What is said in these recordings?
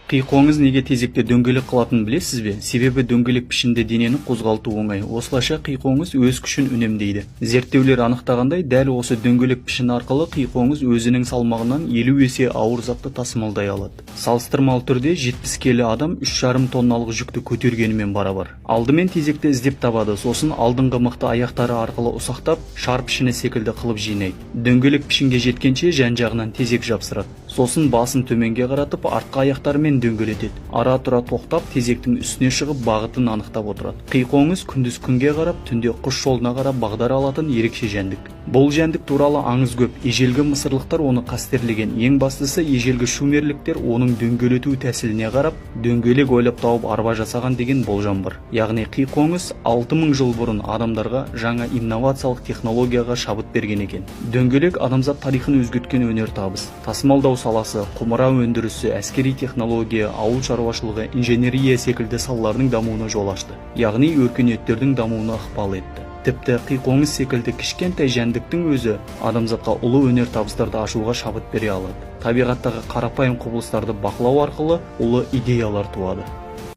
Қиқоңыз неге тезекте дөңгелек қылатынын білесіз бе? Себебі дөңгелек пішінде денені қозғалту оңай. Осылайша қиқоңыз өз күшін үнемдейді. Зерттеулер анықтағандай, дәл осы дөңгелек пішін арқылы қиқоңыз өзінің салмағынан 50 есе ауыр затты тасымалдай алады. Салыстырмалы түрде 70 келі адам 3,5 тонналық жүкті көтергенімен барабар. Алдымен тезекті іздеп табады, сосын алдыңғы мықты аяқтары арқылы ұсақтап, шар пішіні секілді қылып жинайды. Дөңгелек пішінге жеткенше жан-жағынан тезек жапсырады. Сосын басын төменге қаратып, артқы аяқтарымен дөңгелетеді. Ара-тұра тоқтап, тезектің үстіне шығып, бағытын анықтап отырады. Қиқоңыз күндіз күнге қарап, түнде құс жолына қарап бағдар алатын ерекше жәндік. Бұл жәндік туралы аңыз көп. Ежелгі мысырлықтар оны қастерлеген. Ең бастысы, ежелгі шумерліктер оның дөңгелету тәсіліне қарап, дөңгелек ойлап тауып арба жасаған деген болжам бар. Яғни қиқоңыз 6000 жыл бұрын адамдарға жаңа инновациялық технологияға шабыт берген екен. Дөңгелек адамзат тарихын өзгерткен өнертабыс. Тасымалдау саласы, құмыра өндірісі, әскери технология, ауыл шаруашылығы, инженерия секілді салалардың дамуына жол ашты. Яғни өркениеттердің дамуына ықпал етті. Тіпті қиқоңыз секілді кішкентай жәндіктің өзі адамзатқа ұлы өнертабыстарды ашуға шабыт бере алады. Табиғаттағы қарапайым құбылыстарды бақылау арқылы ұлы идеялар туады.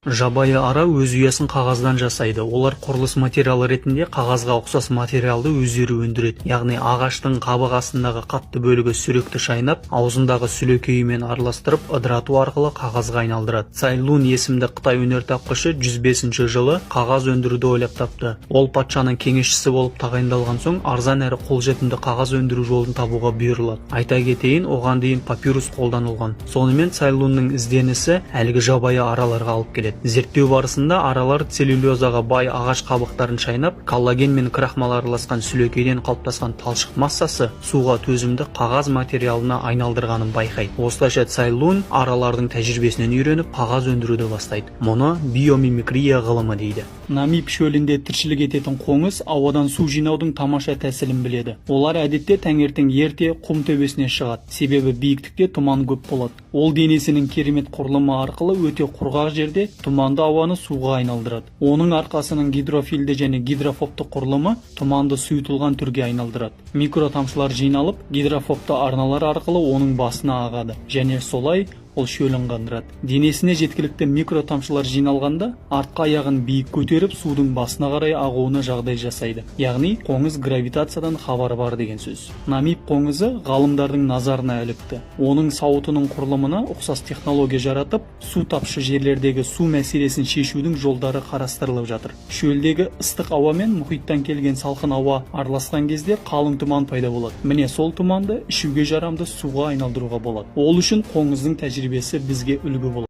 Жабайы ара өз ұясын қағаздан жасайды. Олар құрылыс материалы ретінде қағазға ұқсас материалды өздері өндіреді. Яғни ағаштың қабық астындағы қатты бөлігі сүректі шайнап, аузындағы сүлекейімен араластырып, ыдырату арқылы қағазға айналдырады. Цай Лун есімді Қытай өнертапқышы 105 жылы қағаз өндіруді ойлап тапты. Ол патшаның кеңесшісі болып тағайындалған соң, арзан әрі қолжетімді қағаз өндіру жолын табуға бұйырылады. Айта кетейін, оған дейін папирус қолданылған. Сонымен Цай Лунның ізденісі әлгі жабайы араларға алып келеді. Зерттеу барысында аралар целлюлезаға бай ағаш қабықтарын шайнап, коллаген мен крахмал араласқан сүлекейден қалыптасқан талшық массасы суға төзімді қағаз материалына айналдырғанын байқайды. Осылайша Цай Лун аралардың тәжірибесінен үйреніп, қағаз өндіруді бастайды. Мұны биомимикрия ғылымы дейді. Намиб шөлінде тіршілік ететін қоңыз ауадан су жинаудың тамаша тәсілін біледі. Олар әдетте таңертең ерте құм төбесіне шығады, себебі биіктікте тұман көп болады. Ол денесінің керемет құрылымы арқылы өте құрғақ жерде тұманды ауаны суға айналдырады. Оның арқасының гидрофилді және гидрофобты құрылымы тұманды сұйытылған түрге айналдырады. Микротамшылар жиналып, гидрофобты арналар арқылы оның басына ағады, және солай ол шөлін қандырады. Денесіне жеткілікті микротамшылар жиналғанда, артқы аяғын биік көтеріп, судың басына қарай ағуына жағдай жасайды. Яғни, қоңыз гравитациядан хабар бар деген сөз. Намиб қоңызы ғалымдардың назарына ілікті. Оның сауытының құрылымына ұқсас технология жаратып, су тапшы жерлердегі су мәселесін шешудің жолдары қарастырылып жатыр. Шөлдегі ыстық ауа мен мұхиттан келген салқын ауа араласқан кезде қалың тұман пайда болады. Міне сол тұманды ішуге жарамды суға айналдыруға болады. Ол үшін қоңыздың тәжірибесі бізге үлгі болады.